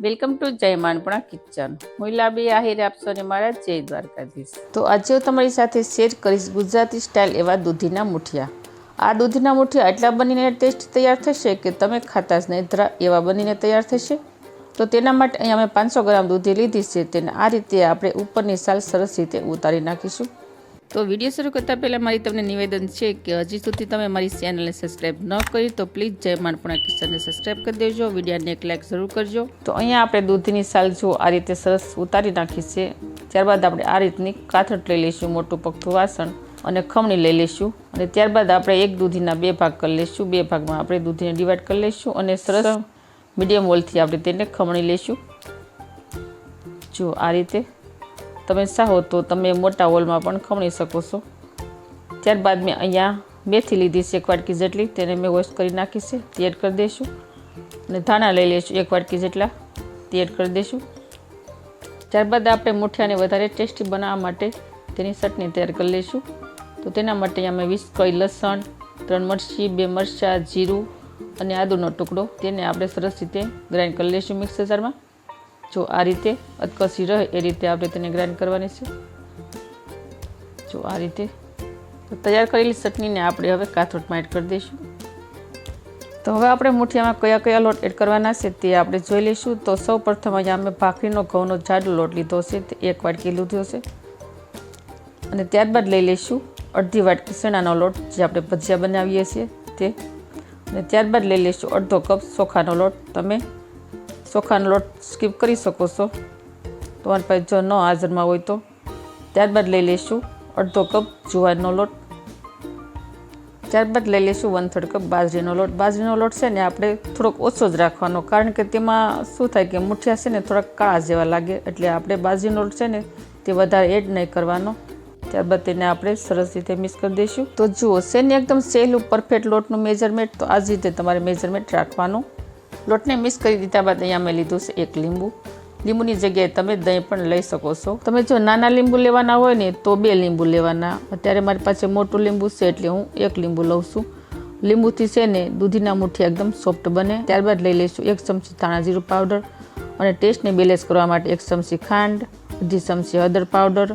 Welcome to જય માનપણા kitchen. હું લાબી આહિર આપશો ને મારા જય દ્વારકાધીશ. તો આજે હું તમારી સાથે શેર કરીશ ગુજરાતી સ્ટાઇલ એવા દૂધીના મુઠિયા. આ દૂધીના મુઠિયા એટલા બનીને ટેસ્ટ તૈયાર થશે કે તમે ખાતા જ નહીં ધરા એવા બનીને તૈયાર થશે. તો તેના માટે અહીંયા અમે 500 ગ્રામ દૂધી લીધી છે. તેને આ રીતે આપણે ઉપરની સાલ સરસ રીતે ઉતારી નાખીશું. તો વિડીયો શરૂ કરતાં પહેલાં મારી તમને નિવેદન છે કે હજી સુધી તમે મારી ચેનલને સબસ્ક્રાઈબ ન કરી તો પ્લીઝ જય માનપણા કિચનને સબસ્ક્રાઈબ કરી દેજો. વિડીયોને એક લાઇક જરૂર કરજો. તો અહીંયા આપણે દૂધીની સાલ જો આ રીતે સરસ ઉતારી નાખી છે. ત્યારબાદ આપણે આ રીતની કાથડ લઈ લઈશું, મોટું પગથું વાસણ, અને ખમણી લઈ લઈશું. અને ત્યારબાદ આપણે એક દૂધીના 2 ભાગ કરી લઈશું. 2 ભાગમાં આપણે દૂધીને ડિવાઈડ કરી લઈશું અને સરસ મીડિયમ વોલથી આપણે તેને ખમણી લઈશું. જો આ રીતે તમે ચાહો તો તમે મોટા હોલમાં પણ ખમણી શકો છો. ત્યારબાદ મેં અહીંયા મેથી લીધી છે 1 વાટકી જેટલી, તેને મેં વોશ કરી નાખી છે, તે એડ કરી દઈશું. અને ધાણા લઈ લઈશું 1 વાટકી જેટલા, તે એડ કરી દઈશું. ત્યારબાદ આપણે મુઠિયાને વધારે ટેસ્ટી બનાવવા માટે તેની ચટણી તૈયાર કરી લઈશું. તો તેના માટે અહીંયા મેં 20 કળી લસણ, 3 મરચી, 2 મરચાં, જીરું અને આદુનો ટુકડો, તેને આપણે સરસ રીતે ગ્રાઇન્ડ કરી લઈશું મિક્સર જારમાં. જો આ રીતે અધકસી રહે એ રીતે આપણે તેને ગ્રાઇન્ડ કરવાની છે. જો આ રીતે તૈયાર કરેલી ચટણીને આપણે હવે કાથરોટમાં એડ કરી દઈશું. તો હવે આપણે મુઠિયામાં કયા કયા લોટ એડ કરવાના છે તે આપણે જોઈ લઈશું. તો સૌ પ્રથમ અહીંયા અમે ભાખરીનો ઘઉંનો જાડો લોટ લીધો છે, તે 1 વાટકી લીધો છે. અને ત્યારબાદ લઈ લઈશું અડધી વાટકી ચણાનો લોટ, જે આપણે ભજીયા બનાવીએ છીએ તે. અને ત્યારબાદ લઈ લઈશું અડધો કપ ચોખાનો લોટ. તમે ચોખાનો લોટ સ્કીપ કરી શકો છો તમારી પાસે જો ન હાજરમાં હોય તો. ત્યારબાદ લઈ લઈશું અડધો કપ જુવારનો લોટ. ત્યારબાદ લઈ લઈશું 1/3 કપ બાજરીનો લોટ. બાજરીનો લોટ છે ને આપણે થોડોક ઓછો જ રાખવાનો, કારણ કે તેમાં શું થાય કે મુઠિયા છે ને થોડાક કાળા જેવા લાગે, એટલે આપણે બાજરીનો લોટ છે ને તે વધારે એડ નહીં કરવાનો. ત્યારબાદ તેને આપણે સરસ રીતે મિક્સ કરી દઈશું. તો જુઓ છે ને એકદમ સહેલું પરફેક્ટ લોટનું મેજરમેન્ટ, તો આ જ રીતે તમારે મેજરમેન્ટ રાખવાનું. લોટને મિક્સ કરી દીધા બાદ અહીંયા મેં લીધું છે 1 લીંબુ. લીંબુની જગ્યાએ તમે દહીં પણ લઈ શકો છો. તમે જો નાના લીંબુ લેવાના હોય ને તો 2 લીંબુ લેવાના. અત્યારે મારી પાસે મોટું લીંબુ છે એટલે હું 1 લીંબુ લઉં છું. લીંબુથી છે ને દૂધીના મુઠિયા એકદમ સોફ્ટ બને. ત્યારબાદ લઈ લઈશું 1 ચમચી ધાણા જીરું પાવડર, અને ટેસ્ટને બેલેન્સ કરવા માટે 1 ચમચી ખાંડ, અડધી ચમચી હળદર પાવડર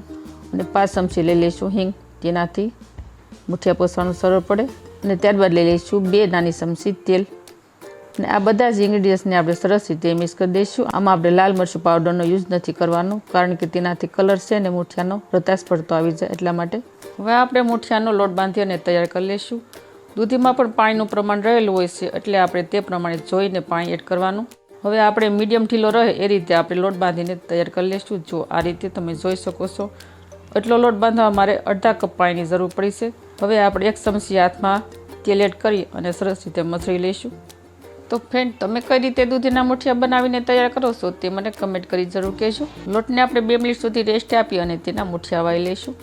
અને 5 ચમચી લઈ લઈશું હિંગ, તેનાથી મુઠિયા પસવાનું સરળ પડે. અને ત્યારબાદ લઈ લઈશું 2 નાની ચમચી તેલ. અને આ બધા જ ઇન્ગ્રીડિયન્ટ્સને આપણે સરસ રીતે મિક્સ કરી દઈશું. આમાં આપણે લાલ મરચું પાવડરનો યુઝ નથી કરવાનો, કારણ કે તેનાથી કલર છે ને મુઠિયાનો રતાશ પડતો આવી જાય એટલા માટે. હવે આપણે મુઠિયાનો લોટ બાંધી અને તૈયાર કરી લઈશું. દૂધીમાં પણ પાણીનું પ્રમાણ રહેલું હોય છે, એટલે આપણે તે પ્રમાણે જોઈને પાણી એડ કરવાનું. હવે આપણે મીડિયમ ઢીલો રહે એ રીતે આપણે લોટ બાંધીને તૈયાર કરી લઈશું. જો આ રીતે તમે જોઈ શકો છો. એટલો લોટ બાંધવા મારે અડધા કપ પાણીની જરૂર પડી છે. હવે આપણે 1 ચમચી હાથમાં તેલ એડ કરી અને સરસ રીતે મસળી લઈશું. તો ફ્રેન્ડ, તમે કઈ રીતે દૂધીના મુઠિયા બનાવીને તૈયાર કરો છો તે મને કમેન્ટ કરી જરૂર કહેજો. લોટને આપણે 2 મિનિટ સુધી રેસ્ટ આપી અને તેના મુઠિયા વાળી લઈશું.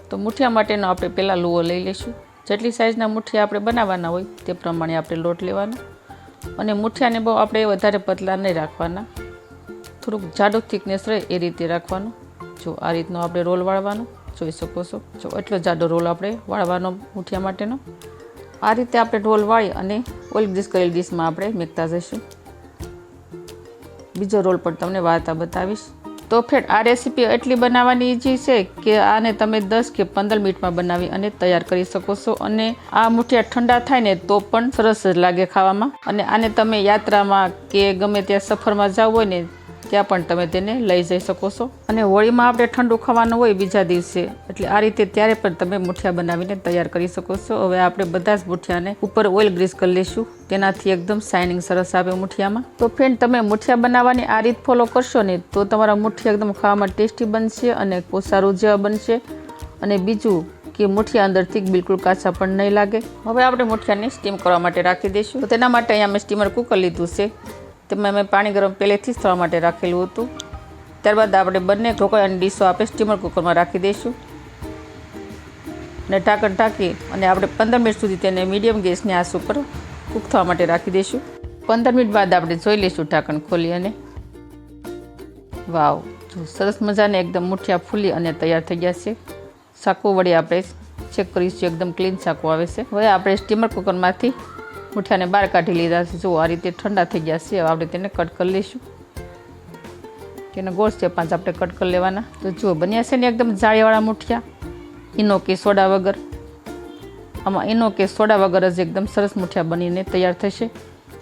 તો મુઠિયા માટેનો આપણે પહેલાં લુઓ લઈ લઈશું. જેટલી સાઇઝના મુઠિયા આપણે બનાવવાના હોય તે પ્રમાણે આપણે લોટ લેવાનો. અને મુઠિયાને બહુ આપણે વધારે પતલા નહીં રાખવાના, થોડુંક જાડો થિકનેસ રહે એ રીતે રાખવાનું. જો આ રીતનો આપણે રોલ વાળવાનો જોઈ શકો છો. જો એટલો જાડો રોલ આપણે વાળવાનો મુઠિયા માટેનો. આ રીતે આપણે રોલ વાળી અને ઓઇલ ગ્રીસ કરેલી ડીશમાં આપણે મૂકતા જઈશું. બીજો રોલ પણ તમને વાળતા બતાવીશ. તો ફ્રેન્ડ, આ રેસીપી એટલી બનાવવાની ઈઝી છે કે આને તમે 10 કે 15 મિનિટમાં બનાવી અને તૈયાર કરી શકો છો. અને આ મુઠિયા ઠંડા થાય ને તો પણ સરસ જ લાગે ખાવામાં. અને આને તમે યાત્રામાં કે ગમે ત્યાં સફરમાં જવું હોય ને ત્યાં પણ તમે તેને લઈ જઈ શકો છો. અને હોળીમાં આપણે ઠંડુ ખાવાનું હોય બીજા દિવસે, એટલે આ રીતે ત્યારે પણ તમે મુઠિયા બનાવીને તૈયાર કરી શકો છો. હવે આપણે બધા જ મુઠિયાને ઉપર ઓઇલ ગ્રીસ કરી લઈશું, તેનાથી એકદમ શાઇનિંગ સરસ આવે મુઠિયામાં. તો ફ્રેન્ડ, તમે મુઠિયા બનાવવાની આ રીત ફોલો કરશો ને તો તમારા મુઠિયા એકદમ ખાવામાં ટેસ્ટી બનશે અને સારું જેવા બનશે. અને બીજું કે મુઠિયા અંદરથી બિલકુલ કાચા પણ નહીં લાગે. હવે આપણે મુઠિયાને સ્ટીમ કરવા માટે રાખી દઈશું. તો તેના માટે અહીંયા મેં સ્ટીમર કુકર લીધું છે. તેમાં મેં પાણી ગરમ પહેલેથી જ થવા માટે રાખેલું હતું. ત્યારબાદ આપણે બંને ઢોકળા અને ડીશો આપણે સ્ટીમર કુકરમાં રાખી દઈશું. અને ઢાંકણ ઢાંકી અને આપણે 15 મિનિટ સુધી તેને મીડિયમ ગેસની આંચ ઉપર કૂક થવા માટે રાખી દઈશું. 15 મિનિટ બાદ આપણે જોઈ લઈશું ઢાંકણ ખોલી અને વાવ, સરસ મજાને એકદમ મુઠિયા ફૂલી અને તૈયાર થઈ ગયા છે. ચાકુ વડે આપણે ચેક કરીશું, એકદમ ક્લીન ચાકુ આવે છે. હવે આપણે સ્ટીમર કુકરમાંથી મુઠિયાને બહાર કાઢી લીધા છે. જો આ રીતે ઠંડા થઈ ગયા છે. હવે આપણે તેને કટ કરી લઈશું. તેના ગોળ શેપમાં જ આપણે કટ કરી લેવાના. તો જુઓ બન્યા છે ને એકદમ જાળીવાળા મુઠિયા, ઈનો કે સોડા વગર. આમાં ઈનો કે સોડા વગર જ એકદમ સરસ મુઠિયા બનીને તૈયાર થશે.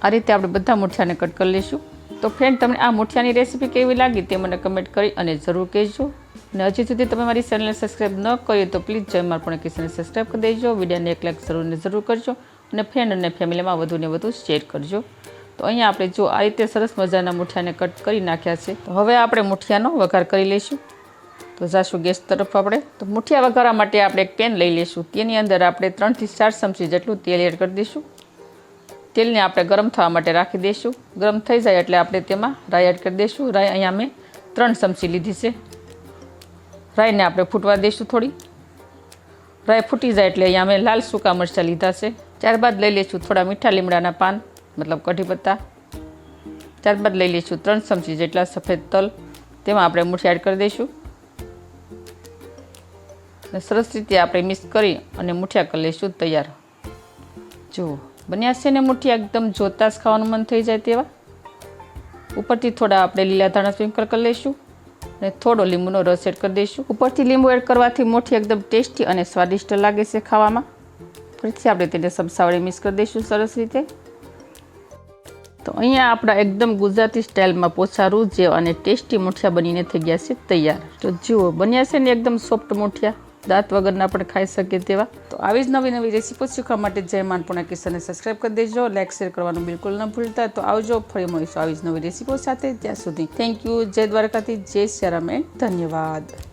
આ રીતે આપણે બધા મુઠિયાને કટ કરી લઈશું. તો ફ્રેન્ડ, તમને આ મુઠિયાની રેસીપી કેવી લાગી તે મને કમેન્ટ કરી અને જરૂર કહેજો. અને હજી સુધી તમે મારી ચેનલને સબસ્ક્રાઈબ ન કરી તો પ્લીઝ જય માલપુણા કિચનને સબસ્ક્રાઈબ કરી દેજો. વિડીયોને એક લાઈક જરૂર કરજો અને ફ્રેન્ડ અને ફેમિલીમાં વધુને વધુ શેર કરજો. તો અહીંયા આપણે જો આ રીતે સરસ મજાના મુઠિયાને કટ કરી નાખ્યા છે. તો હવે આપણે મુઠિયાનો વઘાર કરી લઈશું. તો જાશું ગેસ તરફ આપણે. તો મુઠિયા વઘારવા માટે આપણે એક પેન લઈ લઈશું. તેની અંદર આપણે 3 થી 4 ચમચી જેટલું તેલ એડ કરી દઈશું. તેલને આપણે ગરમ થવા માટે રાખી દઈશું. ગરમ થઈ જાય એટલે આપણે તેમાં રાઈ એડ કરી દઈશું. રાઈ અહીંયા મેં 3 ચમચી લીધી છે. રાઈને આપણે ફૂટવા દઈશું થોડી. રાઈ ફૂટી જાય એટલે અહીંયા મેં લાલ સૂકા મરચાં લીધા છે. ત્યારબાદ લઈ લઈશું થોડા મીઠા લીમડાના પાન મતલબ કઢી પત્તા. ત્યારબાદ લઈ લઈશું 3 ચમચી જેટલા સફેદ તલ. તેમાં આપણે મુઠિયા એડ કરી દઈશું અને સરસ રીતે આપણે મિક્સ કરી અને મુઠિયા કરી લઈશું તૈયાર. જુઓ બન્યા છે ને મુઠિયા એકદમ જોતા જ ખાવાનું મન થઈ જાય તેવા. ઉપરથી થોડા આપણે લીલા ધાણા સ્પ્રિંકલ કરી લઈશું અને થોડો લીંબુનો રસ એડ કરી દઈશું. ઉપરથી લીંબુ એડ કરવાથી મુઠિયા એકદમ ટેસ્ટી અને સ્વાદિષ્ટ લાગે છે ખાવામાં. ફરીથી આપણે તેને સમસાવડે મિક્સ કરી દઈશું સરસ રીતે. તો અહીંયા આપણા એકદમ ગુજરાતી સ્ટાઇલમાં પોચારું જેવા અને ટેસ્ટી મુઠિયા બનીને થઈ ગયા છે તૈયાર. તો જુઓ બન્યા છે ને એકદમ સોફ્ટ મુઠિયા, દાંત વગરના પણ ખાઈ શકીએ તેવા. તો આવી જ નવી રેસીપી શીખવા માટે જય માલપુણા કિચનને સબસ્ક્રાઈબ કરી દેજો. લાઈક શેર કરવાનું બિલકુલ ન ભૂલતા. તો આવજો, ફરી મળીશું આવી જ નવી રેસીપીઓ સાથે. ત્યાં સુધી થેન્ક યુ. જય દ્વારકાથી, જય શ્રી રામ એન્ડ ધન્યવાદ.